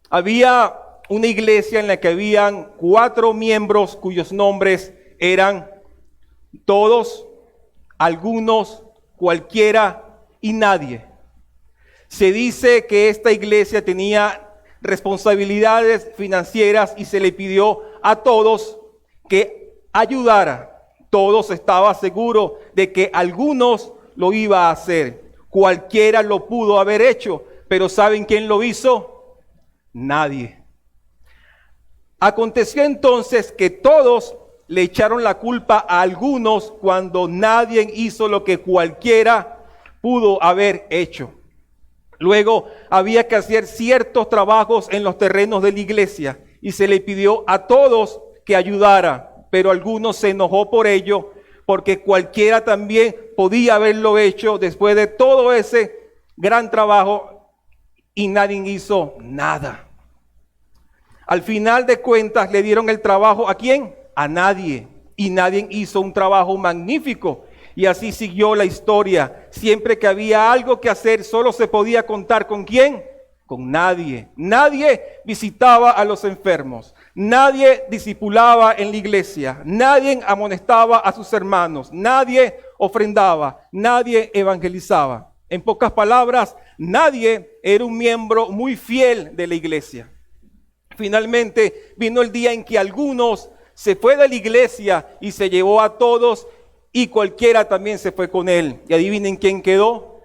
Había una iglesia en la que habían 4 miembros cuyos nombres eran todos, algunos, cualquiera y nadie. Se dice que esta iglesia tenía responsabilidades financieras y se le pidió a todos que ayudara. Todos estaban seguros de que algunos lo iba a hacer. Cualquiera lo pudo haber hecho, pero ¿saben quién lo hizo? Nadie. Aconteció entonces que todos le echaron la culpa a algunos cuando nadie hizo lo que cualquiera pudo haber hecho. Luego había que hacer ciertos trabajos en los terrenos de la iglesia y se le pidió a todos que ayudara, pero algunos se enojó por ello porque cualquiera también podía haberlo hecho después de todo ese gran trabajo y nadie hizo nada. Al final de cuentas le dieron el trabajo ¿a quién? A nadie. Y nadie hizo un trabajo magnífico. Y así siguió la historia. Siempre que había algo que hacer, solo se podía contar ¿con quién? Con nadie. Nadie visitaba a los enfermos. Nadie discipulaba en la iglesia. Nadie amonestaba a sus hermanos. Nadie ofrendaba. Nadie evangelizaba. En pocas palabras, nadie era un miembro muy fiel de la iglesia. Finalmente vino el día en que algunos se fue de la iglesia y se llevó a todos y cualquiera también se fue con él. Y adivinen quién quedó.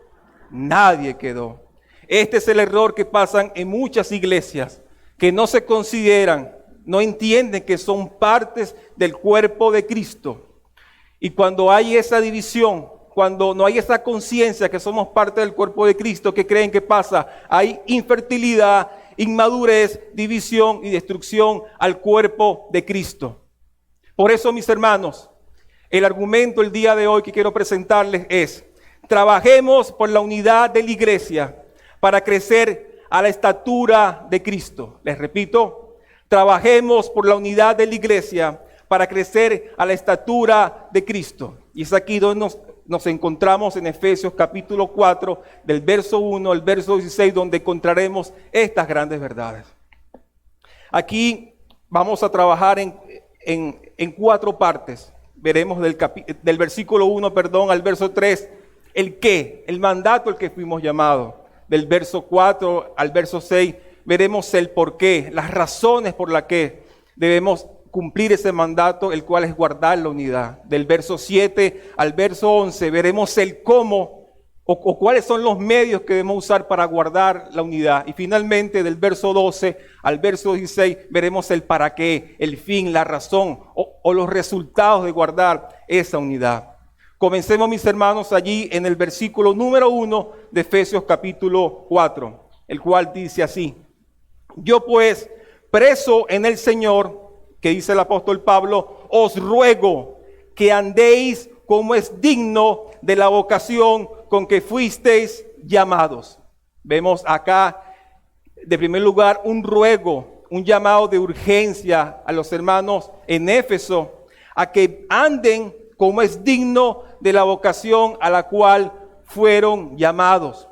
Nadie quedó. Este es el error que pasan en muchas iglesias, que no se consideran, no entienden que son partes del cuerpo de Cristo. Y cuando hay esa división, cuando no hay esa conciencia que somos parte del cuerpo de Cristo, ¿qué creen que pasa? Hay infertilidad, inmadurez, división y destrucción al cuerpo de Cristo. Por eso, mis hermanos, el argumento el día de hoy que quiero presentarles es: trabajemos por la unidad de la iglesia para crecer a la estatura de Cristo. Les repito, trabajemos por la unidad de la iglesia para crecer a la estatura de Cristo. Y es aquí donde nos encontramos en Efesios capítulo 4, del verso 1 al verso 16, donde encontraremos estas grandes verdades. Aquí vamos a trabajar en 4 partes. Veremos del versículo 1, al verso 3, el qué, el mandato al que fuimos llamados. Del verso 4 al verso 6, veremos el por qué, las razones por las que debemos cumplir ese mandato, el cual es guardar la unidad. Del verso 7 al verso 11 veremos el cómo o cuáles son los medios que debemos usar para guardar la unidad. Y finalmente del verso 12 al verso 16 veremos el para qué, el fin, la razón o los resultados de guardar esa unidad. Comencemos, mis hermanos, allí en el versículo número 1 de Efesios capítulo 4, el cual dice así: yo pues, preso en el Señor, que dice el apóstol Pablo, os ruego que andéis como es digno de la vocación con que fuisteis llamados. Vemos acá, de primer lugar, un ruego, un llamado de urgencia a los hermanos en Éfeso, a que anden como es digno de la vocación a la cual fueron llamados.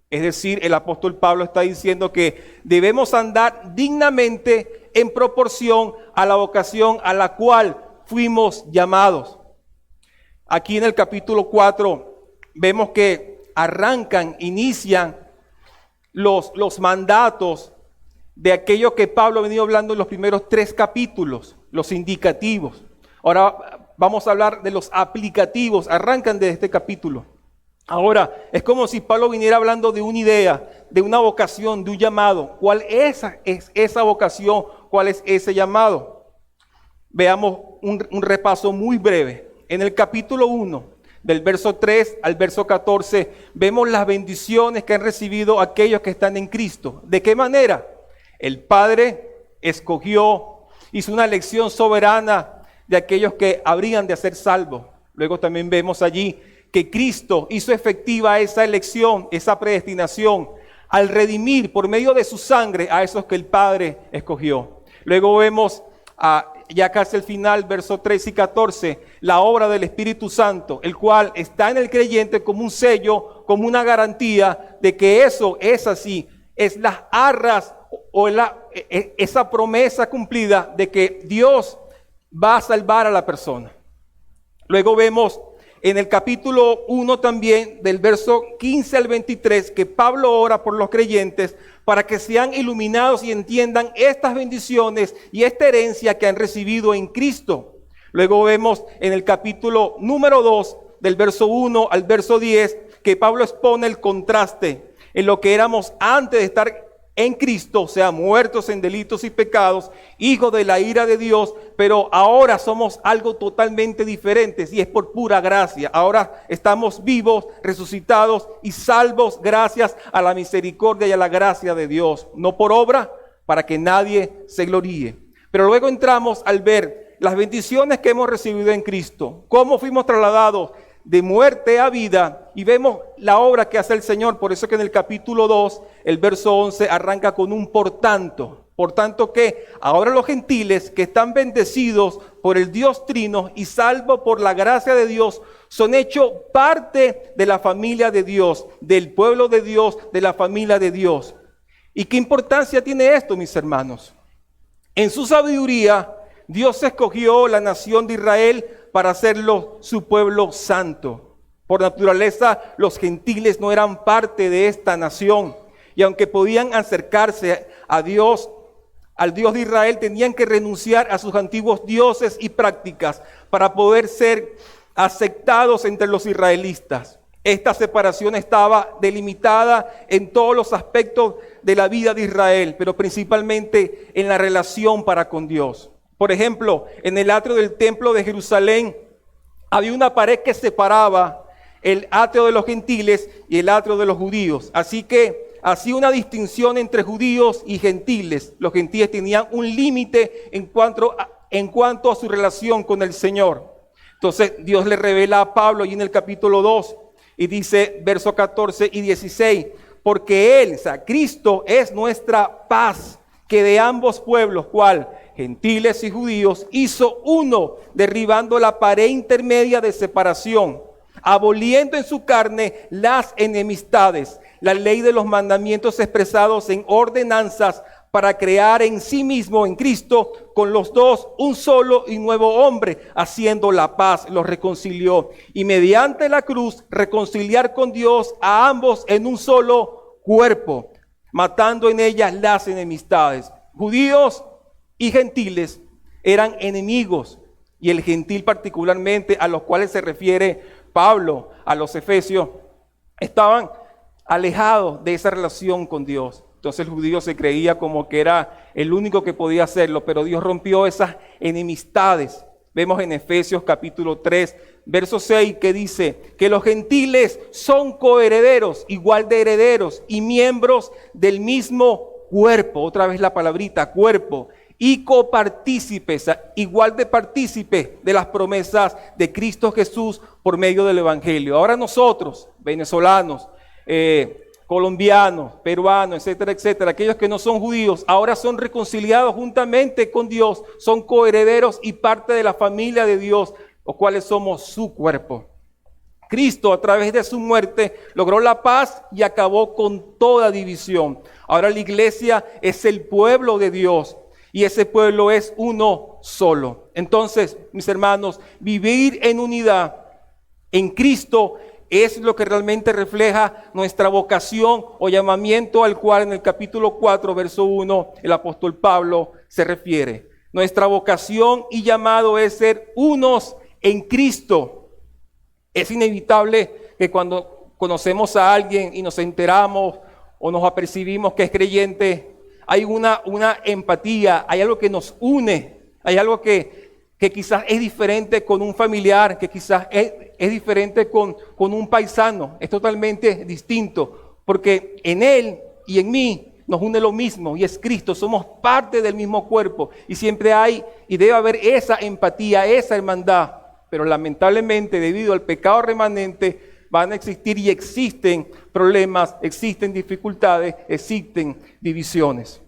Es decir, el apóstol Pablo está diciendo que debemos andar dignamente en proporción a la vocación a la cual fuimos llamados. Aquí en el capítulo 4 vemos que inician los mandatos de aquello que Pablo ha venido hablando en los primeros 3 capítulos, los indicativos. Ahora vamos a hablar de los aplicativos, arrancan de este capítulo. Ahora, es como si Pablo viniera hablando de una idea, de una vocación, de un llamado. ¿Cuál es esa vocación? ¿Cuál es ese llamado? Veamos un repaso muy breve. En el capítulo 1, del verso 3 al verso 14, vemos las bendiciones que han recibido aquellos que están en Cristo. ¿De qué manera? El Padre escogió, hizo una elección soberana de aquellos que habrían de ser salvos. Luego también vemos allí que Cristo hizo efectiva esa elección, esa predestinación, al redimir por medio de su sangre a esos que el Padre escogió. Luego vemos, ya casi al final, versos 13 y 14, la obra del Espíritu Santo, el cual está en el creyente como un sello, como una garantía de que eso es así, es las arras o esa promesa cumplida de que Dios va a salvar a la persona. Luego vemos en el capítulo 1 también, del verso 15 al 23, que Pablo ora por los creyentes para que sean iluminados y entiendan estas bendiciones y esta herencia que han recibido en Cristo. Luego vemos en el capítulo número 2, del verso 1 al verso 10, que Pablo expone el contraste en lo que éramos antes de estar en Cristo, o sea, muertos en delitos y pecados, hijos de la ira de Dios, pero ahora somos algo totalmente diferente y es por pura gracia. Ahora estamos vivos, resucitados y salvos gracias a la misericordia y a la gracia de Dios, no por obra, para que nadie se gloríe. Pero luego entramos al ver las bendiciones que hemos recibido en Cristo, cómo fuimos trasladados de muerte a vida, y vemos la obra que hace el Señor. Por eso que en el capítulo 2, el verso 11, arranca con un por tanto que ahora los gentiles que están bendecidos por el Dios Trino y salvos por la gracia de Dios, son hechos parte de la familia de Dios, del pueblo de Dios, de la familia de Dios. ¿Y qué importancia tiene esto, mis hermanos? En su sabiduría, Dios escogió la nación de Israel para hacerlo su pueblo santo. Por naturaleza, los gentiles no eran parte de esta nación. Y aunque podían acercarse a Dios, al Dios de Israel, tenían que renunciar a sus antiguos dioses y prácticas para poder ser aceptados entre los israelitas. Esta separación estaba delimitada en todos los aspectos de la vida de Israel, pero principalmente en la relación para con Dios. Por ejemplo, en el atrio del templo de Jerusalén había una pared que separaba el atrio de los gentiles y el atrio de los judíos. Así que hacía una distinción entre judíos y gentiles. Los gentiles tenían un límite en cuanto a su relación con el Señor. Entonces Dios le revela a Pablo y en el capítulo 2 y dice versos 14 y 16, porque Él, o sea, Cristo es nuestra paz, que de ambos pueblos, ¿cuál? Gentiles y judíos, hizo uno, derribando la pared intermedia de separación, aboliendo en su carne las enemistades, la ley de los mandamientos expresados en ordenanzas, para crear en sí mismo, en Cristo, con los dos, un solo y nuevo hombre, haciendo la paz, los reconcilió. Y mediante la cruz, reconciliar con Dios a ambos en un solo cuerpo, matando en ellas las enemistades. Judíos y gentiles eran enemigos, y el gentil particularmente, a los cuales se refiere Pablo, a los efesios, estaban alejados de esa relación con Dios. Entonces el judío se creía como que era el único que podía hacerlo, pero Dios rompió esas enemistades. Vemos en Efesios capítulo 3, verso 6, que dice que los gentiles son coherederos, igual de herederos y miembros del mismo cuerpo. Otra vez la palabrita, cuerpo. Y copartícipes, igual de partícipes de las promesas de Cristo Jesús por medio del Evangelio. Ahora nosotros, venezolanos, colombianos, peruanos, etcétera, etcétera, aquellos que no son judíos, ahora son reconciliados juntamente con Dios, son coherederos y parte de la familia de Dios, los cuales somos su cuerpo. Cristo, a través de su muerte, logró la paz y acabó con toda división. Ahora la iglesia es el pueblo de Dios y ese pueblo es uno solo. Entonces, mis hermanos, vivir en unidad en Cristo es lo que realmente refleja nuestra vocación o llamamiento, al cual en el capítulo 4, verso 1, el apóstol Pablo se refiere. Nuestra vocación y llamado es ser unos en Cristo. Es inevitable que cuando conocemos a alguien y nos enteramos o nos apercibimos que es creyente, hay una empatía, hay algo que nos une, hay algo que quizás es diferente con un familiar, que quizás es diferente con un paisano, es totalmente distinto, porque en él y en mí nos une lo mismo y es Cristo, somos parte del mismo cuerpo y siempre hay y debe haber esa empatía, esa hermandad, pero lamentablemente debido al pecado remanente van a existir y existen problemas, existen dificultades, existen divisiones.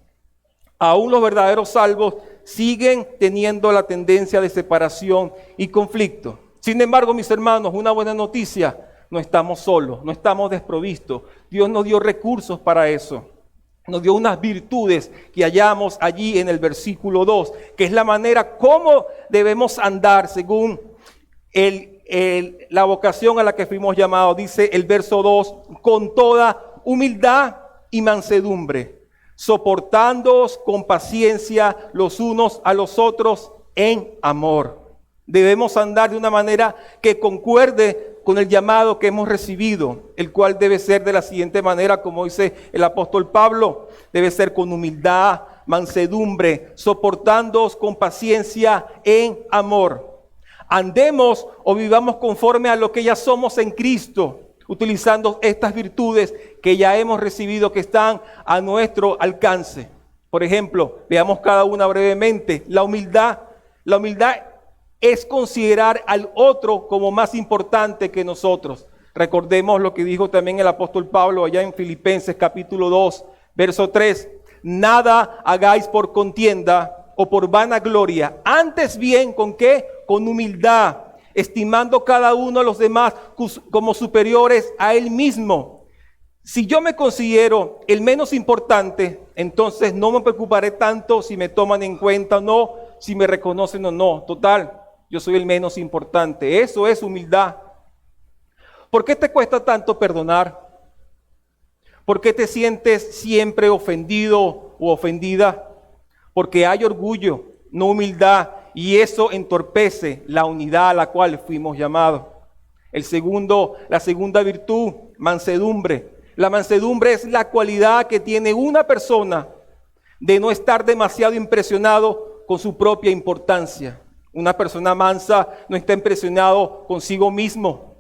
Aún los verdaderos salvos siguen teniendo la tendencia de separación y conflicto. Sin embargo, mis hermanos, una buena noticia, no estamos solos, no estamos desprovistos. Dios nos dio recursos para eso. nos dio unas virtudes que hallamos allí en el versículo 2, que es la manera como debemos andar según la vocación a la que fuimos llamados. Dice el verso 2, con toda humildad y mansedumbre, soportándoos con paciencia los unos a los otros en amor. Debemos andar de una manera que concuerde con el llamado que hemos recibido, el cual debe ser de la siguiente manera, como dice el apóstol Pablo, debe ser con humildad, mansedumbre, soportándoos con paciencia en amor. Andemos o vivamos conforme a lo que ya somos en Cristo, utilizando estas virtudes que ya hemos recibido, que están a nuestro alcance. Por ejemplo, veamos cada una brevemente. La humildad es considerar al otro como más importante que nosotros. Recordemos lo que dijo también el apóstol Pablo allá en Filipenses capítulo 2, verso 3. Nada hagáis por contienda o por vanagloria, antes bien, ¿con qué? Con humildad, estimando cada uno a los demás como superiores a él mismo. Si yo me considero el menos importante, entonces no me preocuparé tanto si me toman en cuenta o no, si me reconocen o no. Total, yo soy el menos importante. Eso es humildad. ¿Por qué te cuesta tanto perdonar? ¿Por qué te sientes siempre ofendido o ofendida? Porque hay orgullo, no humildad, y eso entorpece la unidad a la cual fuimos llamados. La segunda virtud, mansedumbre. La mansedumbre es la cualidad que tiene una persona de no estar demasiado impresionado con su propia importancia. Una persona mansa no está impresionado consigo mismo.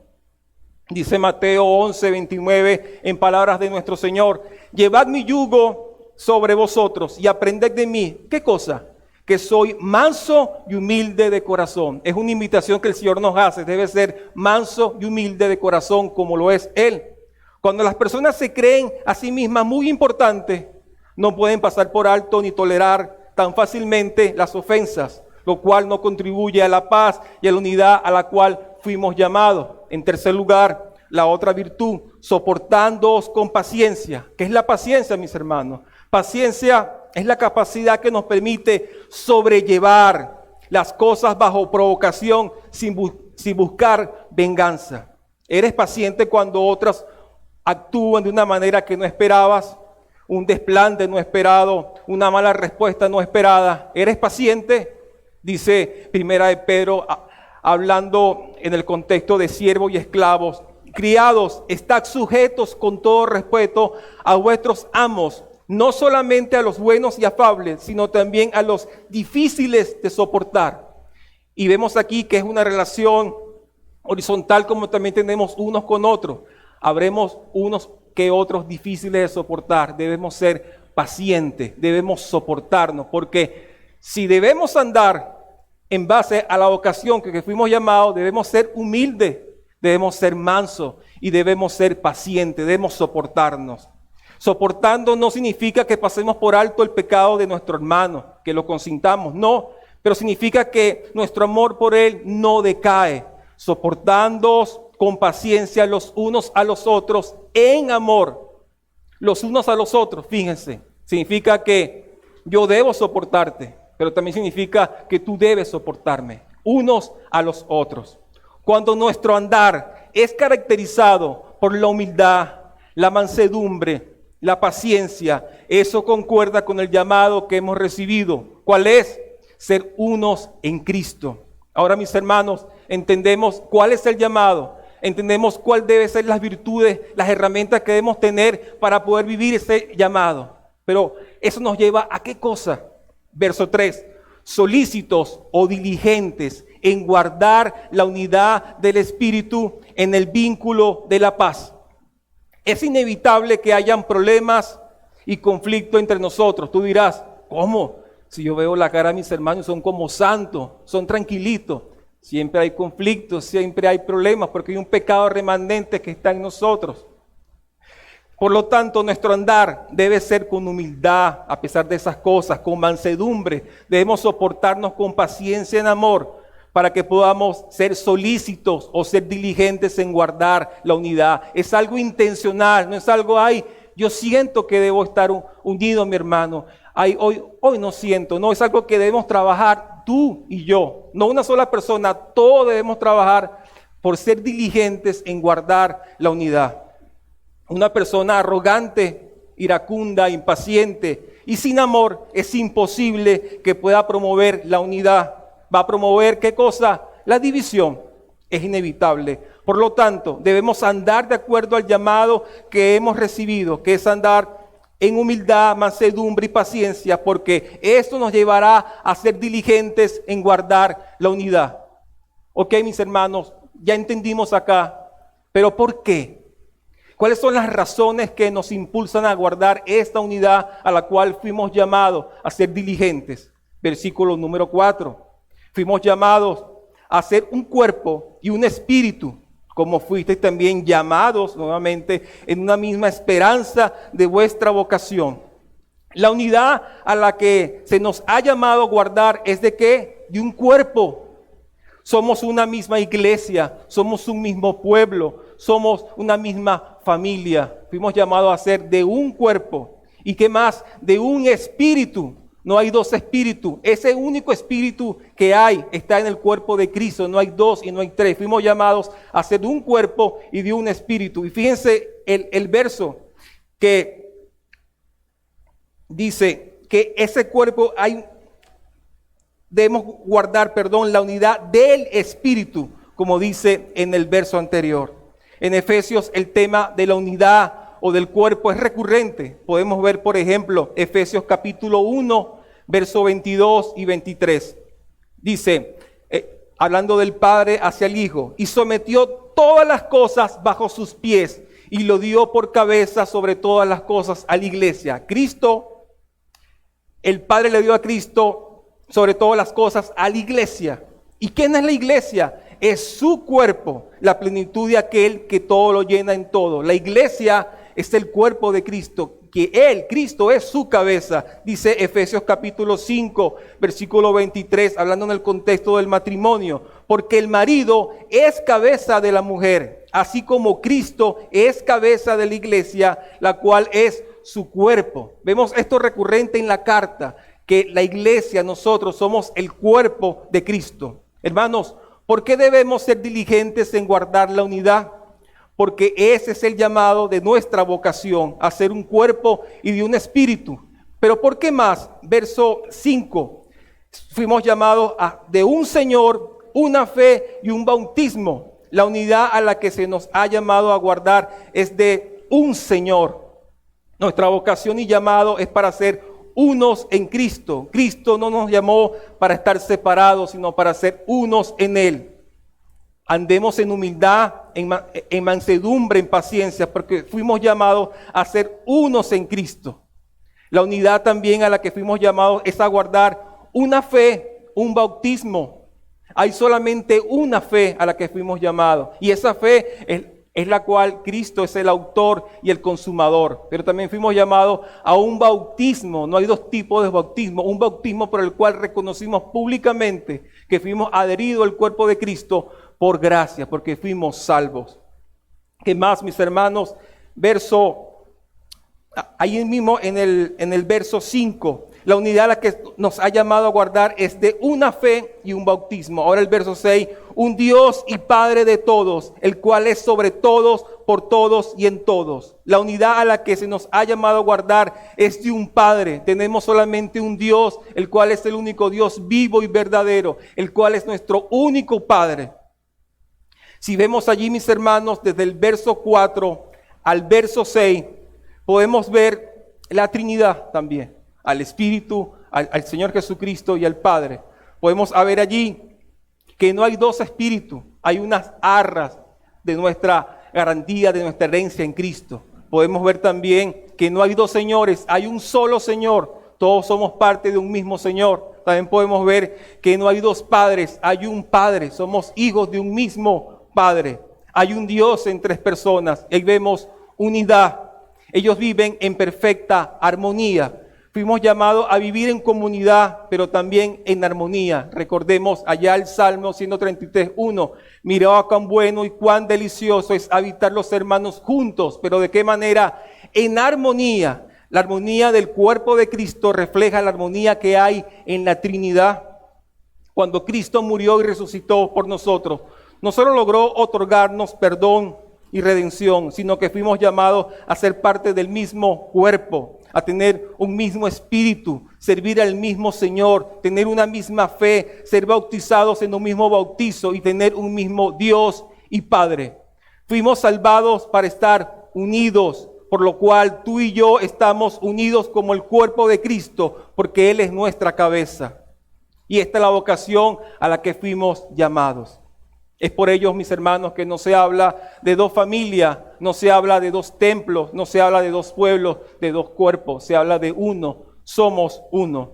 Dice Mateo 11:29 en palabras de nuestro Señor: llevad mi yugo sobre vosotros y aprended de mí. ¿Qué cosa? Que soy manso y humilde de corazón. Es una invitación que el Señor nos hace. Debe ser manso y humilde de corazón como lo es Él. Cuando las personas se creen a sí mismas muy importantes, no pueden pasar por alto ni tolerar tan fácilmente las ofensas, lo cual no contribuye a la paz y a la unidad a la cual fuimos llamados. En tercer lugar, la otra virtud, soportándoos con paciencia. ¿Qué es la paciencia, mis hermanos? Paciencia es la capacidad que nos permite sobrellevar las cosas bajo provocación sin buscar venganza. Eres paciente cuando otras actúan de una manera que no esperabas, un desplante no esperado, una mala respuesta no esperada. ¿Eres paciente? Dice Primera de Pedro, hablando en el contexto de siervos y esclavos: criados, estad sujetos con todo respeto a vuestros amos, no solamente a los buenos y afables, sino también a los difíciles de soportar. Y vemos aquí que es una relación horizontal, como también tenemos unos con otros. Habremos unos que otros difíciles de soportar. Debemos ser pacientes, debemos soportarnos, porque si debemos andar en base a la vocación que fuimos llamados, debemos ser humildes, debemos ser mansos y debemos ser pacientes, debemos soportarnos. Soportando no significa que pasemos por alto el pecado de nuestro hermano, que lo consintamos, no, pero significa que nuestro amor por él no decae. Soportándoos con paciencia los unos a los otros en amor. Los unos a los otros, fíjense, significa que yo debo soportarte, pero también significa que tú debes soportarme, unos a los otros. Cuando nuestro andar es caracterizado por la humildad, la mansedumbre, la paciencia, eso concuerda con el llamado que hemos recibido. ¿Cuál es? Ser unos en Cristo. Ahora, mis hermanos, entendemos cuál es el llamado, entendemos cuál deben ser las virtudes, las herramientas que debemos tener para poder vivir ese llamado. Pero eso nos lleva a ¿qué cosa? Verso 3, solícitos o diligentes en guardar la unidad del Espíritu en el vínculo de la paz. Es inevitable que hayan problemas y conflicto entre nosotros. Tú dirás, ¿cómo? Si yo veo la cara de mis hermanos, son como santos, son tranquilitos. Siempre hay conflictos, siempre hay problemas, porque hay un pecado remanente que está en nosotros. Por lo tanto, nuestro andar debe ser con humildad, a pesar de esas cosas, con mansedumbre. Debemos soportarnos con paciencia en amor, para que podamos ser solícitos o ser diligentes en guardar la unidad. Es algo intencional, no es algo, Yo siento que debo estar unido, mi hermano. Hoy no siento, no, es algo que debemos trabajar tú y yo, no una sola persona, todos debemos trabajar por ser diligentes en guardar la unidad. Una persona arrogante, iracunda, impaciente y sin amor es imposible que pueda promover la unidad. ¿Va a promover qué cosa? La división. Es inevitable. Por lo tanto, debemos andar de acuerdo al llamado que hemos recibido, que es andar en humildad, mansedumbre y paciencia, porque esto nos llevará a ser diligentes en guardar la unidad. Ok, mis hermanos, ya entendimos acá, pero ¿por qué? ¿Cuáles son las razones que nos impulsan a guardar esta unidad a la cual fuimos llamados a ser diligentes? Versículo número 4. Fuimos llamados a ser un cuerpo y un espíritu, como fuisteis también llamados nuevamente en una misma esperanza de vuestra vocación. La unidad a la que se nos ha llamado a guardar es de ¿qué? De un cuerpo. Somos una misma iglesia, somos un mismo pueblo, somos una misma familia. Fuimos llamados a ser de un cuerpo. ¿Y qué más? De un espíritu. No hay dos espíritus. Ese único espíritu que hay está en el cuerpo de Cristo. No hay dos y no hay tres. Fuimos llamados a ser de un cuerpo y de un espíritu. Y fíjense el verso que dice que ese cuerpo debemos guardar, la unidad del espíritu, como dice en el verso anterior. En Efesios el tema de la unidad o del cuerpo es recurrente. Podemos ver, por ejemplo, Efesios capítulo 1, verso 22 y 23. Dice, hablando del Padre hacia el Hijo, y sometió todas las cosas bajo sus pies y lo dio por cabeza sobre todas las cosas a la iglesia. Cristo, el Padre le dio a Cristo sobre todas las cosas a la iglesia. ¿Y quién es la iglesia? Es su cuerpo, la plenitud de aquel que todo lo llena en todo. La iglesia es el cuerpo de Cristo, que Cristo es su cabeza. Dice Efesios capítulo 5, versículo 23, hablando en el contexto del matrimonio. Porque el marido es cabeza de la mujer, así como Cristo es cabeza de la iglesia, la cual es su cuerpo. Vemos esto recurrente en la carta, que la iglesia, nosotros somos el cuerpo de Cristo. Hermanos, ¿por qué debemos ser diligentes en guardar la unidad? Porque ese es el llamado de nuestra vocación, a ser un cuerpo y de un espíritu. Pero ¿por qué más? Verso 5, fuimos llamados de un Señor, una fe y un bautismo. La unidad a la que se nos ha llamado a guardar es de un Señor. Nuestra vocación y llamado es para ser unos en Cristo. Cristo no nos llamó para estar separados, sino para ser unos en Él. Andemos en humildad, en mansedumbre, en paciencia, porque fuimos llamados a ser unos en Cristo. La unidad también a la que fuimos llamados es a guardar una fe, un bautismo. Hay solamente una fe a la que fuimos llamados, y esa fe es la cual Cristo es el autor y el consumador. Pero también fuimos llamados a un bautismo. No hay dos tipos de bautismo. Un bautismo por el cual reconocimos públicamente que fuimos adheridos al cuerpo de Cristo por gracia, porque fuimos salvos. ¿Qué más, mis hermanos? Ahí mismo en el verso 5, la unidad a la que nos ha llamado a guardar es de una fe y un bautismo. Ahora el verso 6, un Dios y Padre de todos, el cual es sobre todos, por todos y en todos. La unidad a la que se nos ha llamado a guardar es de un Padre. Tenemos solamente un Dios, el cual es el único Dios vivo y verdadero, el cual es nuestro único Padre. Si vemos allí, mis hermanos, desde el verso 4 al verso 6, podemos ver la Trinidad también, al Espíritu, al Señor Jesucristo y al Padre. Podemos ver allí que no hay dos espíritus, hay unas arras de nuestra garantía, de nuestra herencia en Cristo. Podemos ver también que no hay dos señores, hay un solo Señor, todos somos parte de un mismo Señor. También podemos ver que no hay dos padres, hay un Padre, somos hijos de un mismo Padre. Hay un Dios en tres personas, y ahí vemos unidad. Ellos viven en perfecta armonía. Fuimos llamados a vivir en comunidad, pero también en armonía. Recordemos allá el Salmo 133:1. Mirad cuán bueno y cuán delicioso es habitar los hermanos juntos. Pero ¿de qué manera? en armonía. La armonía del cuerpo de Cristo refleja la armonía que hay en la Trinidad. Cuando Cristo murió y resucitó por nosotros, no solo logró otorgarnos perdón y redención, sino que fuimos llamados a ser parte del mismo cuerpo, a tener un mismo espíritu, servir al mismo Señor, tener una misma fe, ser bautizados en un mismo bautizo y tener un mismo Dios y Padre. Fuimos salvados para estar unidos, por lo cual tú y yo estamos unidos como el cuerpo de Cristo, porque Él es nuestra cabeza. Y esta es la vocación a la que fuimos llamados. Es por ello, mis hermanos, que no se habla de dos familias, no se habla de dos templos, no se habla de dos pueblos, de dos cuerpos, se habla de uno, somos uno.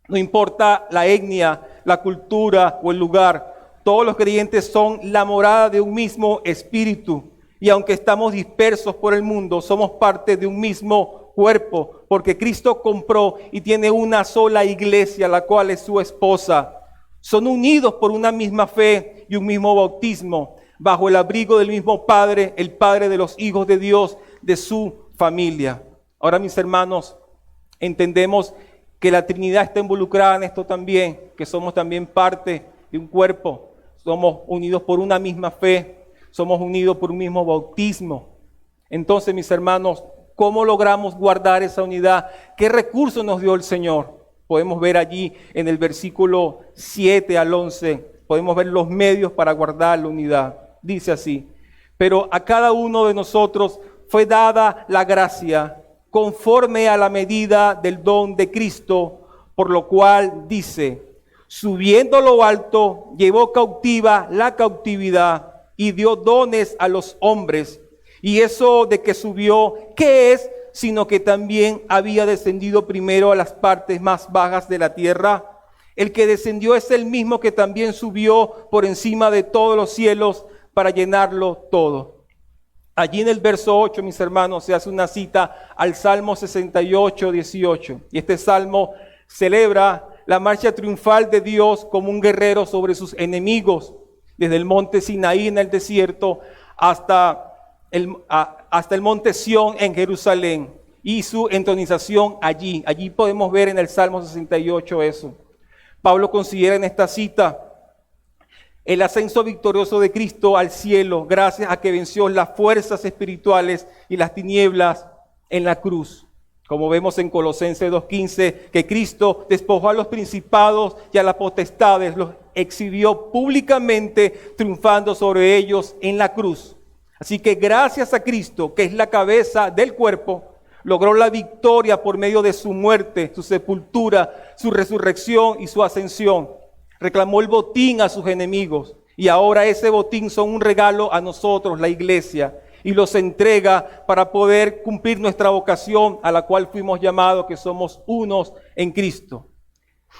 No importa la etnia, la cultura o el lugar, todos los creyentes son la morada de un mismo espíritu. Y aunque estamos dispersos por el mundo, somos parte de un mismo cuerpo, porque Cristo compró y tiene una sola iglesia, la cual es su esposa. Son unidos por una misma fe y un mismo bautismo, bajo el abrigo del mismo Padre, el Padre de los hijos de Dios, de su familia. Ahora, mis hermanos, entendemos que la Trinidad está involucrada en esto también, que somos también parte de un cuerpo. Somos unidos por una misma fe, somos unidos por un mismo bautismo. Entonces, mis hermanos, ¿cómo logramos guardar esa unidad? ¿Qué recursos nos dio el Señor? Podemos ver allí en el versículo 7 al 11, podemos ver los medios para guardar la unidad. Dice así: pero a cada uno de nosotros fue dada la gracia conforme a la medida del don de Cristo, por lo cual dice: subiendo a lo alto, llevó cautiva la cautividad y dio dones a los hombres. Y eso de que subió, ¿qué es? Sino que también había descendido primero a las partes más bajas de la tierra. El que descendió es el mismo que también subió por encima de todos los cielos para llenarlo todo. Allí en el verso 8, mis hermanos, se hace una cita al Salmo 68, 18. Y este salmo celebra la marcha triunfal de Dios como un guerrero sobre sus enemigos, desde el monte Sinaí en el desierto hasta el monte Sión en Jerusalén, y su entronización allí. Allí podemos ver en el Salmo 68 eso. Pablo considera en esta cita el ascenso victorioso de Cristo al cielo, gracias a que venció las fuerzas espirituales y las tinieblas en la cruz. Como vemos en Colosenses 2:15, que Cristo despojó a los principados y a las potestades, los exhibió públicamente, triunfando sobre ellos en la cruz. Así que gracias a Cristo, que es la cabeza del cuerpo, logró la victoria por medio de su muerte, su sepultura, su resurrección y su ascensión. Reclamó el botín a sus enemigos, y ahora ese botín son un regalo a nosotros, la iglesia, y los entrega para poder cumplir nuestra vocación a la cual fuimos llamados, que somos unos en Cristo.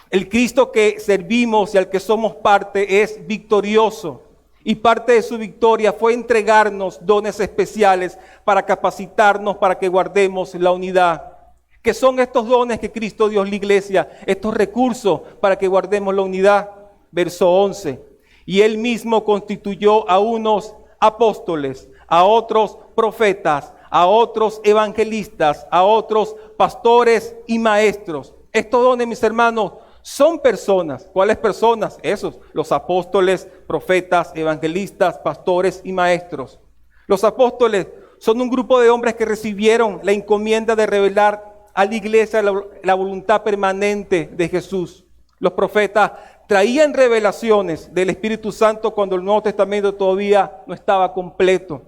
El Cristo que servimos y al que somos parte es victorioso. Y parte de su victoria fue entregarnos dones especiales para capacitarnos para que guardemos la unidad. ¿Qué son estos dones que Cristo dio a la iglesia? Estos recursos para que guardemos la unidad. Verso 11. Y Él mismo constituyó a unos apóstoles, a otros profetas, a otros evangelistas, a otros pastores y maestros. Estos dones, mis hermanos, son personas. ¿Cuáles personas? Esos, los apóstoles, profetas, evangelistas, pastores y maestros. Los apóstoles son un grupo de hombres que recibieron la encomienda de revelar a la iglesia la voluntad permanente de Jesús. Los profetas traían revelaciones del Espíritu Santo cuando el Nuevo Testamento todavía no estaba completo.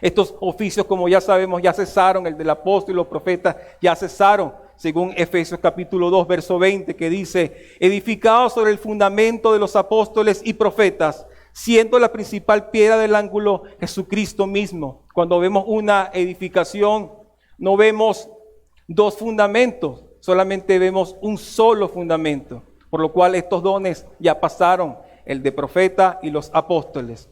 Estos oficios, como ya sabemos, ya cesaron. El del apóstol y los profetas ya cesaron, según Efesios capítulo 2, verso 20, que dice: edificados sobre el fundamento de los apóstoles y profetas, siendo la principal piedra del ángulo Jesucristo mismo. Cuando vemos una edificación, no vemos dos fundamentos, solamente vemos un solo fundamento, por lo cual estos dones ya pasaron, el de profeta y los apóstoles.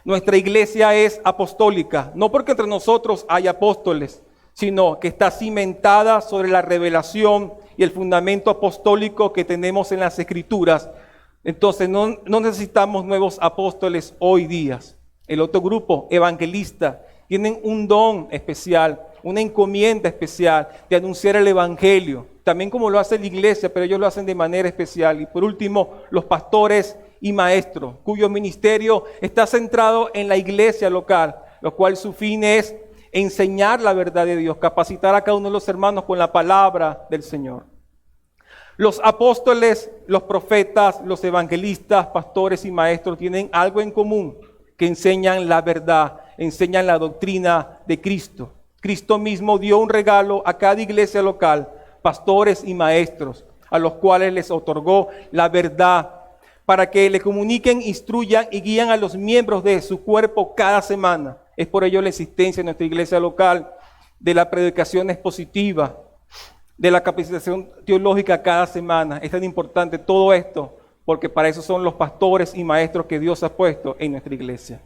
Nuestra iglesia es apostólica, no porque entre nosotros hay apóstoles, sino que está cimentada sobre la revelación y el fundamento apostólico que tenemos en las Escrituras. Entonces no necesitamos nuevos apóstoles hoy día. El otro grupo, evangelista, tienen un don especial, una encomienda especial de anunciar el evangelio, también como lo hace la iglesia, pero ellos lo hacen de manera especial. Y por último, los pastores y maestros, cuyo ministerio está centrado en la iglesia local, lo cual su fin es enseñar la verdad de Dios, capacitar a cada uno de los hermanos con la palabra del Señor. Los apóstoles, los profetas, los evangelistas, pastores y maestros tienen algo en común, que enseñan la verdad, enseñan la doctrina de Cristo. Cristo mismo dio un regalo a cada iglesia local, pastores y maestros, a los cuales les otorgó la verdad para que le comuniquen, instruyan y guían a los miembros de su cuerpo cada semana. Es por ello la existencia en nuestra iglesia local de la predicación expositiva, de la capacitación teológica cada semana. Es tan importante todo esto, porque para eso son los pastores y maestros que Dios ha puesto en nuestra iglesia.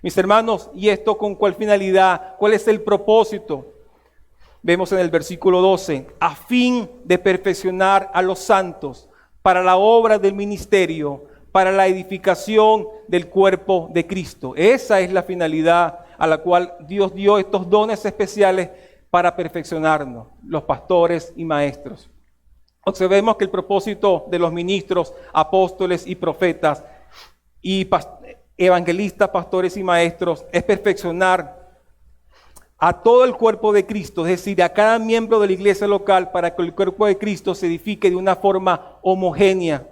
Mis hermanos, ¿y esto con cuál finalidad? ¿Cuál es el propósito? Vemos en el versículo 12, a fin de perfeccionar a los santos para la obra del ministerio, para la edificación del cuerpo de Cristo. Esa es la finalidad a la cual Dios dio estos dones especiales para perfeccionarnos, los pastores y maestros. Observemos que el propósito de los ministros, apóstoles y profetas y evangelistas, pastores y maestros es perfeccionar a todo el cuerpo de Cristo, es decir, a cada miembro de la iglesia local, para que el cuerpo de Cristo se edifique de una forma homogénea.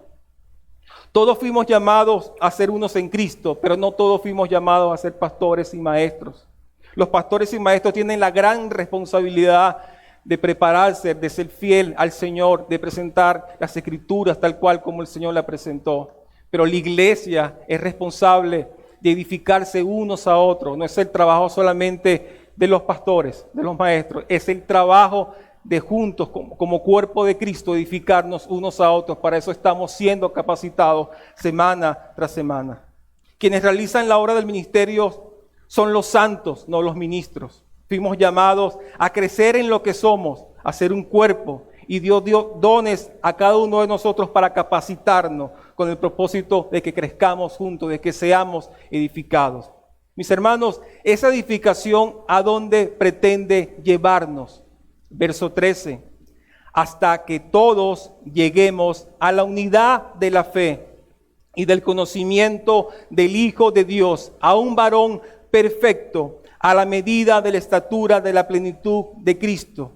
Todos fuimos llamados a ser unos en Cristo, pero no todos fuimos llamados a ser pastores y maestros. Los pastores y maestros tienen la gran responsabilidad de prepararse, de ser fiel al Señor, de presentar las Escrituras tal cual como el Señor la presentó. Pero la iglesia es responsable de edificarse unos a otros. No es el trabajo solamente de los pastores, de los maestros, es el trabajo de juntos como cuerpo de Cristo, edificarnos unos a otros. Para eso estamos siendo capacitados semana tras semana. Quienes realizan la obra del ministerio son los santos, no los ministros. Fuimos llamados a crecer en lo que somos, a ser un cuerpo. Y Dios dio dones a cada uno de nosotros para capacitarnos con el propósito de que crezcamos juntos, de que seamos edificados. Mis hermanos, esa edificación, ¿a dónde pretende llevarnos? Verso 13, hasta que todos lleguemos a la unidad de la fe y del conocimiento del Hijo de Dios, a un varón perfecto, a la medida de la estatura de la plenitud de Cristo.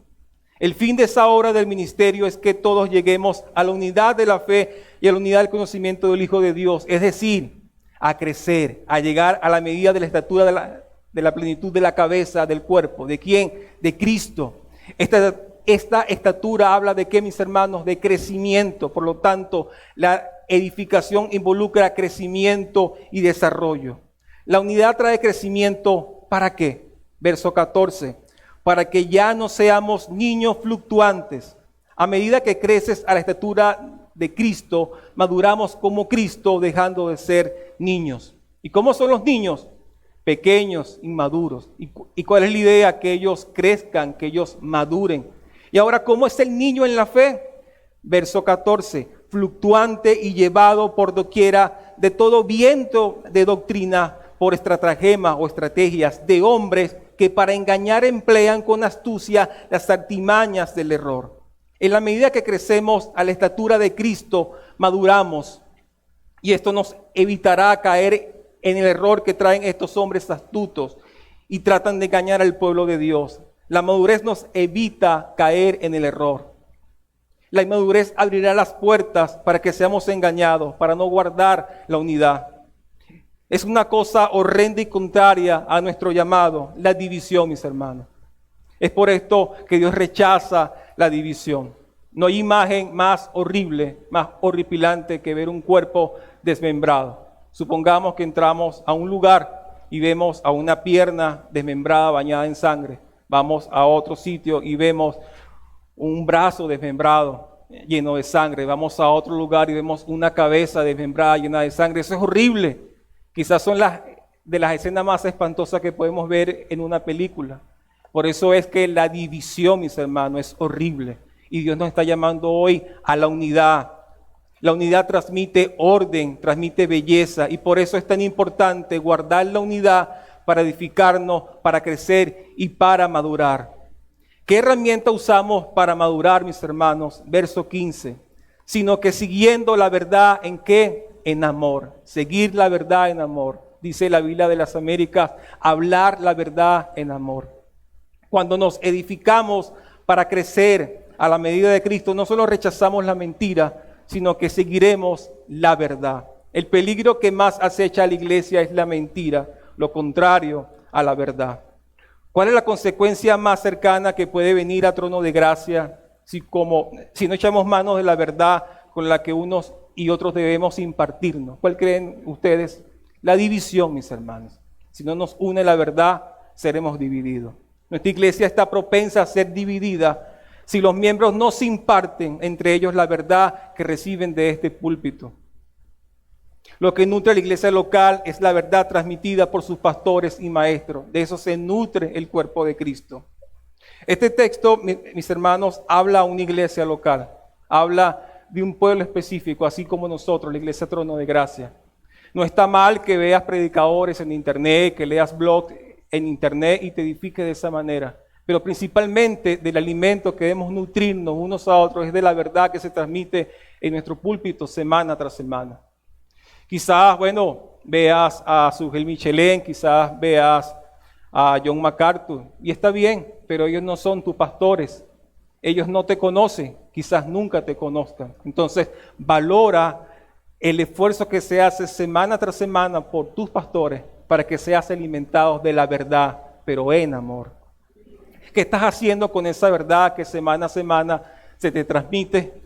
El fin de esa obra del ministerio es que todos lleguemos a la unidad de la fe y a la unidad del conocimiento del Hijo de Dios, es decir, a crecer, a llegar a la medida de la estatura de la plenitud de la cabeza del cuerpo. ¿De quién? De Cristo. Esta estatura habla de qué, mis hermanos, de crecimiento. Por lo tanto, la edificación involucra crecimiento y desarrollo. La unidad trae crecimiento, ¿para qué? Verso 14, para que ya no seamos niños fluctuantes. A medida que creces a la estatura de Cristo, maduramos como Cristo, dejando de ser niños. ¿Y cómo son los niños? Pequeños, inmaduros. ¿Y cuál es la idea? Que ellos crezcan, que ellos maduren. Y ahora, ¿cómo es el niño en la fe? Verso 14, fluctuante y llevado por doquiera de todo viento de doctrina, por estratagema o estrategias de hombres que para engañar emplean con astucia las artimañas del error. En la medida que crecemos a la estatura de Cristo, maduramos. Y esto nos evitará caer en el error que traen estos hombres astutos y tratan de engañar al pueblo de Dios. La madurez nos evita caer en el error. La inmadurez abrirá las puertas para que seamos engañados, para no guardar la unidad. Es una cosa horrenda y contraria a nuestro llamado, la división, mis hermanos. Es por esto que Dios rechaza la división. No hay imagen más horrible, más horripilante que ver un cuerpo desmembrado. Supongamos que entramos a un lugar y vemos a una pierna desmembrada bañada en sangre. Vamos a otro sitio y vemos un brazo desmembrado lleno de sangre. Vamos a otro lugar y vemos una cabeza desmembrada llena de sangre. Eso es horrible. Quizás son de las escenas más espantosas que podemos ver en una película. Por eso es que la división, mis hermanos, es horrible. Y Dios nos está llamando hoy a la unidad. La unidad transmite orden, transmite belleza. Y por eso es tan importante guardar la unidad para edificarnos, para crecer y para madurar. ¿Qué herramienta usamos para madurar, mis hermanos? Verso 15. Sino que siguiendo la verdad, ¿en qué? En amor. Seguir la verdad en amor. Dice la Biblia de las Américas, hablar la verdad en amor. Cuando nos edificamos para crecer a la medida de Cristo, no solo rechazamos la mentira, sino que seguiremos la verdad. El peligro que más acecha a la iglesia es la mentira, lo contrario a la verdad. ¿Cuál es la consecuencia más cercana que puede venir a trono de gracia si no echamos manos de la verdad con la que unos y otros debemos impartirnos? ¿Cuál creen ustedes? La división, mis hermanos. Si no nos une la verdad, seremos divididos. Nuestra iglesia está propensa a ser dividida si los miembros no se imparten entre ellos la verdad que reciben de este púlpito. Lo que nutre a la iglesia local es la verdad transmitida por sus pastores y maestros. De eso se nutre el cuerpo de Cristo. Este texto, mis hermanos, habla a una iglesia local. Habla de un pueblo específico, así como nosotros, la iglesia Trono de Gracia. No está mal que veas predicadores en internet, que leas blogs en internet y te edifiques de esa manera. Pero principalmente del alimento que debemos nutrirnos unos a otros es de la verdad que se transmite en nuestro púlpito semana tras semana. Quizás, veas a Sugel Michelén, quizás veas a John MacArthur, y está bien, pero ellos no son tus pastores. Ellos no te conocen, quizás nunca te conozcan. Entonces, valora el esfuerzo que se hace semana tras semana por tus pastores para que seas alimentados de la verdad, pero en amor. ¿Qué estás haciendo con esa verdad que semana a semana se te transmite?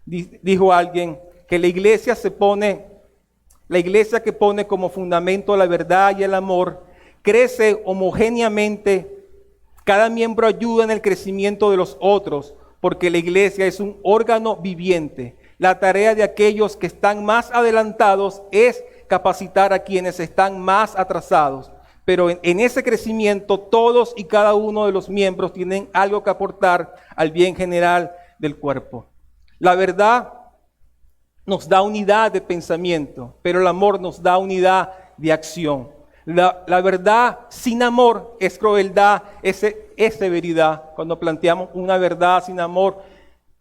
Dijo alguien que la iglesia que pone como fundamento la verdad y el amor, crece homogéneamente. Cada miembro ayuda en el crecimiento de los otros, porque la iglesia es un órgano viviente. La tarea de aquellos que están más adelantados es capacitar a quienes están más atrasados. Pero en ese crecimiento, todos y cada uno de los miembros tienen algo que aportar al bien general del cuerpo. La verdad nos da unidad de pensamiento, pero el amor nos da unidad de acción. La verdad sin amor es crueldad, es severidad. Cuando planteamos una verdad sin amor,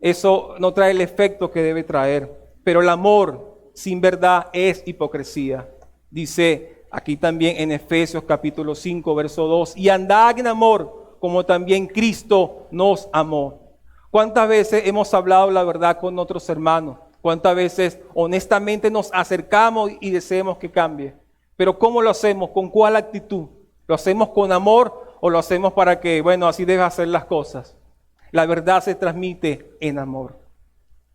eso no trae el efecto que debe traer. Pero el amor sin verdad es hipocresía. Dice aquí también en Efesios capítulo 5, verso 2, y andad en amor, como también Cristo nos amó. ¿Cuántas veces hemos hablado la verdad con otros hermanos? ¿Cuántas veces honestamente nos acercamos y deseamos que cambie? Pero ¿cómo lo hacemos? ¿Con cuál actitud? ¿Lo hacemos con amor o lo hacemos para que, así debes hacer las cosas? La verdad se transmite en amor.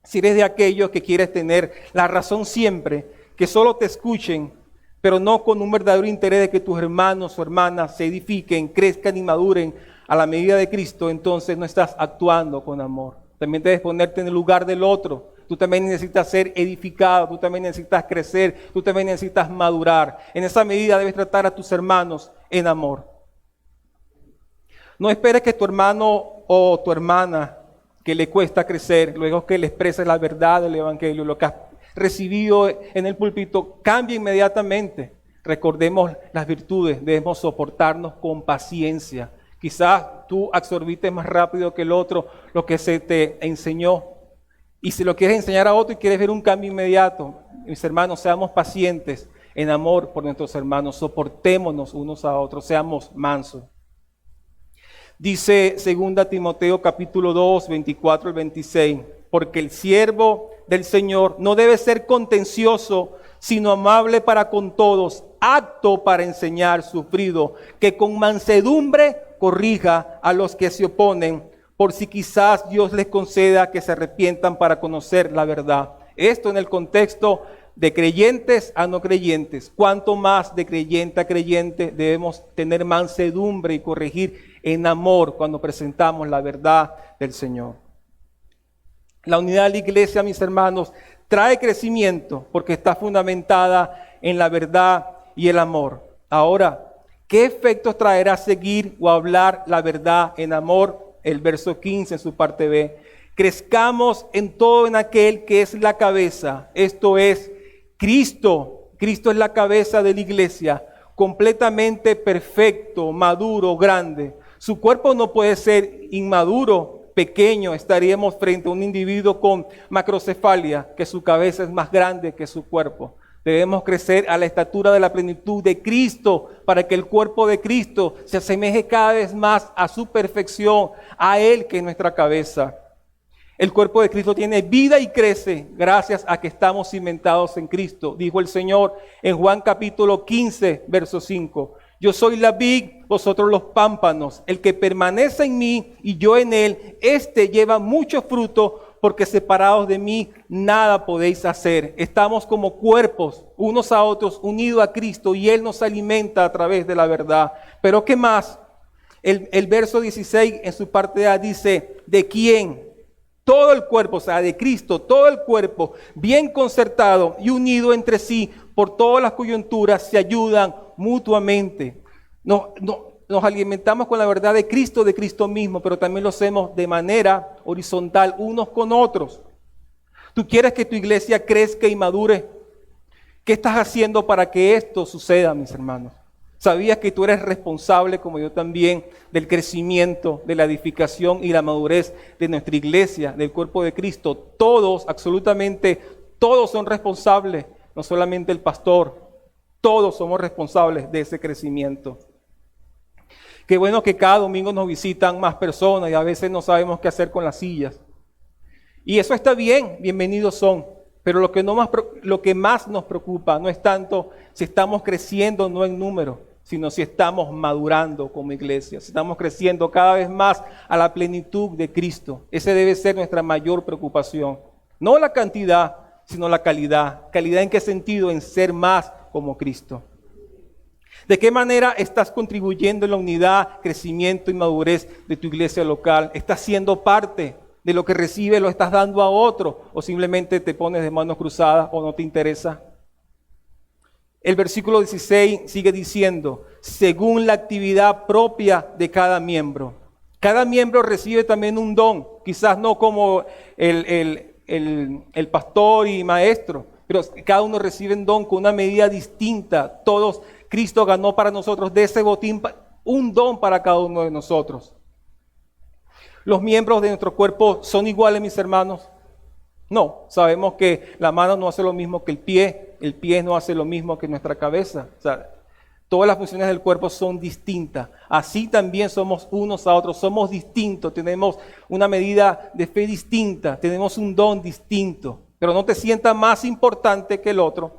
Si eres de aquellos que quieres tener la razón siempre, que solo te escuchen, pero no con un verdadero interés de que tus hermanos o hermanas se edifiquen, crezcan y maduren a la medida de Cristo, entonces no estás actuando con amor. También debes ponerte en el lugar del otro. Tú también necesitas ser edificado, tú también necesitas crecer, tú también necesitas madurar. En esa medida debes tratar a tus hermanos en amor. No esperes que tu hermano o tu hermana que le cuesta crecer, luego que le expreses la verdad del evangelio, lo que has recibido en el púlpito, cambie inmediatamente. Recordemos las virtudes, debemos soportarnos con paciencia. Quizás tú absorbiste más rápido que el otro lo que se te enseñó. Y si lo quieres enseñar a otro y quieres ver un cambio inmediato, mis hermanos, seamos pacientes en amor por nuestros hermanos, soportémonos unos a otros, seamos mansos. Dice 2 Timoteo capítulo 2, 24 al 26, porque el siervo del Señor no debe ser contencioso, sino amable para con todos, apto para enseñar, sufrido, que con mansedumbre corrija a los que se oponen, por si quizás Dios les conceda que se arrepientan para conocer la verdad. Esto en el contexto de creyentes a no creyentes. Cuanto más de creyente a creyente debemos tener mansedumbre y corregir en amor cuando presentamos la verdad del Señor. La unidad de la iglesia, mis hermanos, trae crecimiento porque está fundamentada en la verdad y el amor. Ahora, ¿qué efectos traerá seguir o hablar la verdad en amor? El verso 15 en su parte B. Crezcamos en todo en aquel que es la cabeza, esto es Cristo. Cristo es la cabeza de la iglesia, completamente perfecto, maduro, grande. Su cuerpo no puede ser inmaduro, pequeño. Estaríamos frente a un individuo con macrocefalia, que su cabeza es más grande que su cuerpo. Debemos crecer a la estatura de la plenitud de Cristo para que el cuerpo de Cristo se asemeje cada vez más a su perfección, a Él que es nuestra cabeza. El cuerpo de Cristo tiene vida y crece gracias a que estamos cimentados en Cristo. Dijo el Señor en Juan capítulo 15, verso 5. Yo soy la vid, vosotros los pámpanos. El que permanece en mí y yo en él, éste lleva mucho fruto, porque separados de mí nada podéis hacer. Estamos como cuerpos, unos a otros, unidos a Cristo, y Él nos alimenta a través de la verdad. Pero ¿qué más? El verso 16 en su parte A dice, ¿de quién? Todo el cuerpo, o sea, de Cristo, todo el cuerpo, bien concertado y unido entre sí, por todas las coyunturas, se ayudan mutuamente. Nos alimentamos con la verdad de Cristo mismo, pero también lo hacemos de manera horizontal, unos con otros. ¿Tú quieres que tu iglesia crezca y madure? ¿Qué estás haciendo para que esto suceda, mis hermanos? ¿Sabías que tú eres responsable, como yo también, del crecimiento, de la edificación y la madurez de nuestra iglesia, del cuerpo de Cristo? Todos, absolutamente todos son responsables, no solamente el pastor. Todos somos responsables de ese crecimiento. Qué bueno que cada domingo nos visitan más personas y a veces no sabemos qué hacer con las sillas. Y eso está bien, bienvenidos son. Pero lo que más nos preocupa no es tanto si estamos creciendo no en número, sino si estamos madurando como iglesia, si estamos creciendo cada vez más a la plenitud de Cristo. Esa debe ser nuestra mayor preocupación. No la cantidad, sino la calidad. ¿Calidad en qué sentido? En ser más como Cristo. ¿De qué manera estás contribuyendo en la unidad, crecimiento y madurez de tu iglesia local? ¿Estás siendo parte de lo que recibes, lo estás dando a otro? ¿O simplemente te pones de manos cruzadas o no te interesa? El versículo 16 sigue diciendo, según la actividad propia de cada miembro. Cada miembro recibe también un don, quizás no como el pastor y maestro, pero cada uno recibe un don con una medida distinta. Todos, Cristo ganó para nosotros de ese botín un don para cada uno de nosotros. ¿Los miembros de nuestro cuerpo son iguales, mis hermanos? No, sabemos que la mano no hace lo mismo que el pie no hace lo mismo que nuestra cabeza. O sea, todas las funciones del cuerpo son distintas. Así también somos unos a otros, somos distintos, tenemos una medida de fe distinta, tenemos un don distinto. Pero no te sientas más importante que el otro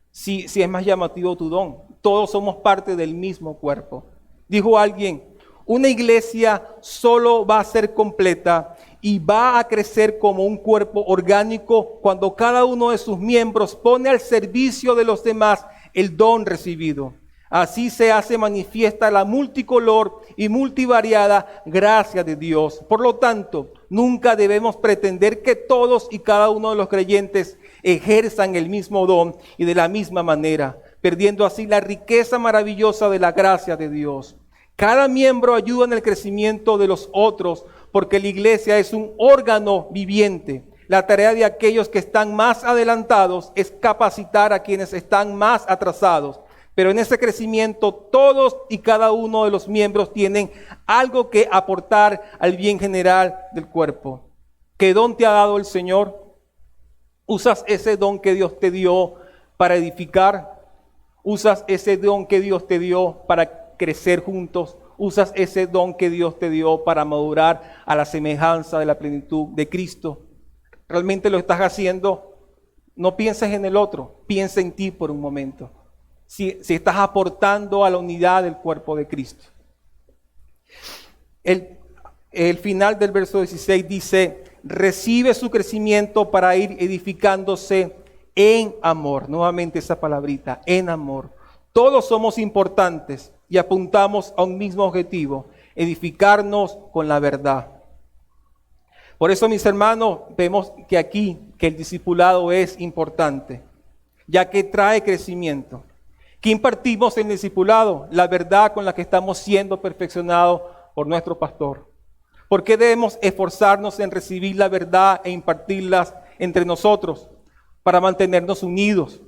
si es más llamativo tu don. Todos somos parte del mismo cuerpo. Dijo alguien, una iglesia solo va a ser completa y va a crecer como un cuerpo orgánico cuando cada uno de sus miembros pone al servicio de los demás el don recibido. Así se hace manifiesta la multicolor y multivariada gracia de Dios. Por lo tanto, nunca debemos pretender que todos y cada uno de los creyentes ejerzan el mismo don y de la misma manera, perdiendo así la riqueza maravillosa de la gracia de Dios. Cada miembro ayuda en el crecimiento de los otros, porque la iglesia es un órgano viviente. La tarea de aquellos que están más adelantados es capacitar a quienes están más atrasados. Pero en ese crecimiento todos y cada uno de los miembros tienen algo que aportar al bien general del cuerpo. ¿Qué don te ha dado el Señor? ¿Usas ese don que Dios te dio para edificar? ¿Usas ese don que Dios te dio para crecer juntos? ¿Usas ese don que Dios te dio para madurar a la semejanza de la plenitud de Cristo? ¿Realmente lo estás haciendo? No pienses en el otro, piensa en ti por un momento. Si estás aportando a la unidad del cuerpo de Cristo. El final del verso 16 dice, recibe su crecimiento para ir edificándose en amor. Nuevamente esa palabrita, en amor. Todos somos importantes y apuntamos a un mismo objetivo, edificarnos con la verdad. Por eso, mis hermanos, vemos que aquí, que el discipulado es importante, ya que trae crecimiento. ¿Qué impartimos en el discipulado? La verdad con la que estamos siendo perfeccionados por nuestro pastor. ¿Por qué debemos esforzarnos en recibir la verdad e impartirlas entre nosotros? Para mantenernos unidos.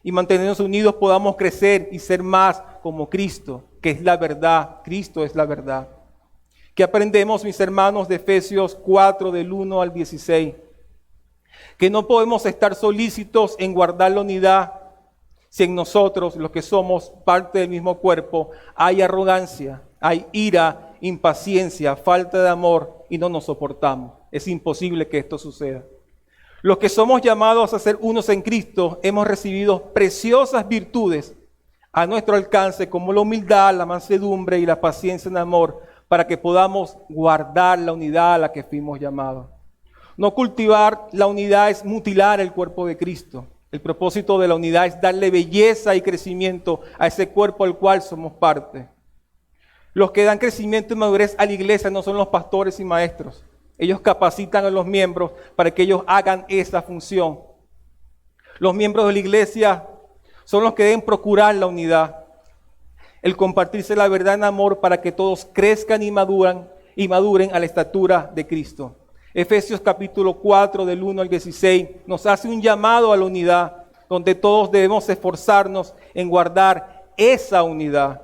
Y mantenernos unidos podamos crecer y ser más como Cristo, que es la verdad. Cristo es la verdad. ¿Qué aprendemos, mis hermanos, de Efesios 4, del 1 al 16? Que no podemos estar solícitos en guardar la unidad si en nosotros, los que somos parte del mismo cuerpo, hay arrogancia, hay ira, impaciencia, falta de amor y no nos soportamos. Es imposible que esto suceda. Los que somos llamados a ser unos en Cristo, hemos recibido preciosas virtudes a nuestro alcance, como la humildad, la mansedumbre y la paciencia en amor, para que podamos guardar la unidad a la que fuimos llamados. No cultivar la unidad es mutilar el cuerpo de Cristo. El propósito de la unidad es darle belleza y crecimiento a ese cuerpo al cual somos parte. Los que dan crecimiento y madurez a la iglesia no son los pastores y maestros. Ellos capacitan a los miembros para que ellos hagan esa función. Los miembros de la iglesia son los que deben procurar la unidad, el compartirse la verdad en amor para que todos crezcan y maduren a la estatura de Cristo. Efesios capítulo 4 del 1 al 16 nos hace un llamado a la unidad, donde todos debemos esforzarnos en guardar esa unidad.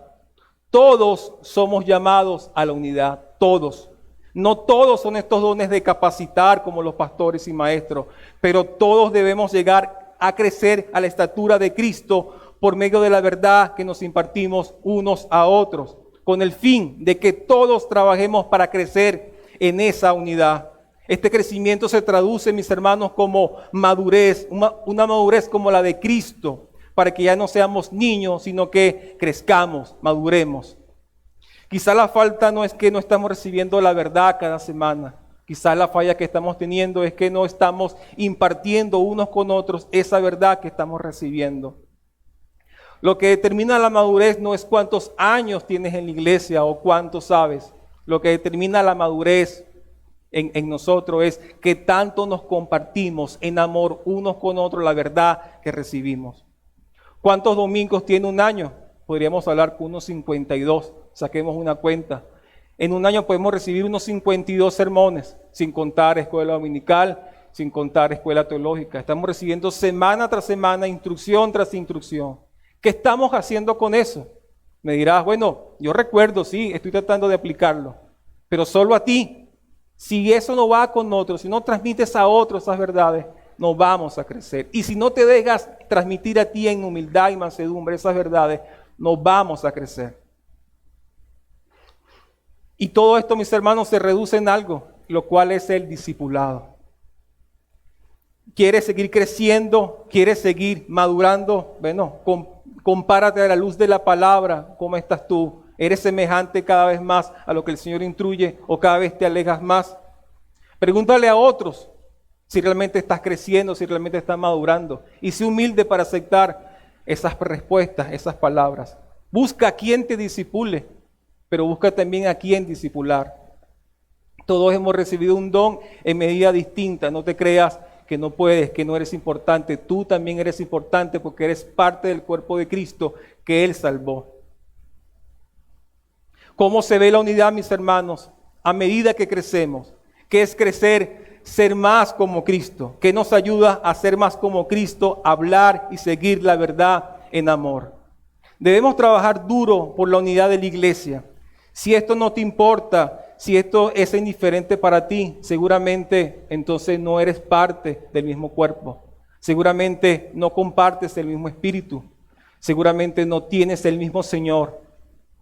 Todos somos llamados a la unidad, todos. No todos son estos dones de capacitar como los pastores y maestros, pero todos debemos llegar a crecer a la estatura de Cristo por medio de la verdad que nos impartimos unos a otros, con el fin de que todos trabajemos para crecer en esa unidad. Este crecimiento se traduce, mis hermanos, como madurez, una madurez como la de Cristo, para que ya no seamos niños, sino que crezcamos, maduremos. Quizá la falta no es que no estamos recibiendo la verdad cada semana. Quizá la falla que estamos teniendo es que no estamos impartiendo unos con otros esa verdad que estamos recibiendo. Lo que determina la madurez no es cuántos años tienes en la iglesia o cuánto sabes. Lo que determina la madurez en nosotros es que tanto nos compartimos en amor unos con otros la verdad que recibimos. ¿Cuántos domingos tiene un año? Podríamos hablar con unos 52. Saquemos una cuenta. En un año podemos recibir unos 52 sermones, sin contar escuela dominical, sin contar escuela teológica. Estamos recibiendo semana tras semana, instrucción tras instrucción. ¿Qué estamos haciendo con eso? Me dirás, bueno, yo recuerdo, sí, estoy tratando de aplicarlo, pero solo a ti. Si eso no va con otros, si no transmites a otros esas verdades, no vamos a crecer. Y si no te dejas transmitir a ti en humildad y mansedumbre esas verdades, no vamos a crecer. Y todo esto, mis hermanos, se reduce en algo, lo cual es el discipulado. ¿Quieres seguir creciendo? ¿Quieres seguir madurando? Bueno, compárate a la luz de la palabra. ¿Cómo estás tú? ¿Eres semejante cada vez más a lo que el Señor instruye o cada vez te alejas más? Pregúntale a otros si realmente estás creciendo, si realmente estás madurando. Y sé humilde para aceptar esas respuestas, esas palabras. Busca a quien te discipule, pero busca también a quien discipular. Todos hemos recibido un don en medida distinta. No te creas que no puedes, que no eres importante. Tú también eres importante porque eres parte del cuerpo de Cristo que Él salvó. ¿Cómo se ve la unidad, mis hermanos? A medida que crecemos. ¿Qué es crecer? Ser más como Cristo. ¿Qué nos ayuda a ser más como Cristo? Hablar y seguir la verdad en amor. Debemos trabajar duro por la unidad de la iglesia. Si esto no te importa, si esto es indiferente para ti, seguramente entonces no eres parte del mismo cuerpo. Seguramente no compartes el mismo espíritu. Seguramente no tienes el mismo Señor.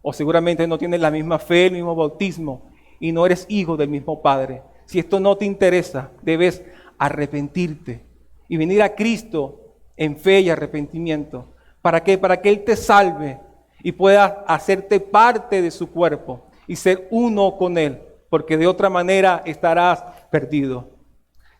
O seguramente no tienes la misma fe, el mismo bautismo. Y no eres hijo del mismo Padre. Si esto no te interesa, debes arrepentirte y venir a Cristo en fe y arrepentimiento. ¿Para qué? Para que Él te salve y pueda hacerte parte de su cuerpo y ser uno con Él, porque de otra manera estarás perdido.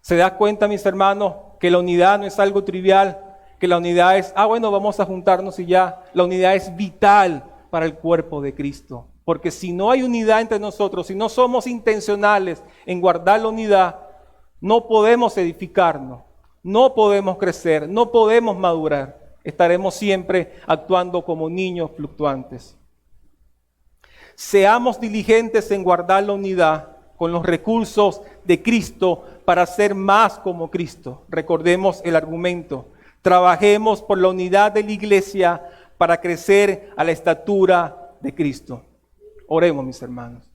¿Se da cuenta, mis hermanos, que la unidad no es algo trivial? Que la unidad es, bueno, vamos a juntarnos y ya. La unidad es vital para el cuerpo de Cristo. Porque si no hay unidad entre nosotros, si no somos intencionales en guardar la unidad, no podemos edificarnos, no podemos crecer, no podemos madurar. Estaremos siempre actuando como niños fluctuantes. Seamos diligentes en guardar la unidad con los recursos de Cristo para ser más como Cristo. Recordemos el argumento. Trabajemos por la unidad de la iglesia para crecer a la estatura de Cristo. Oremos, mis hermanos.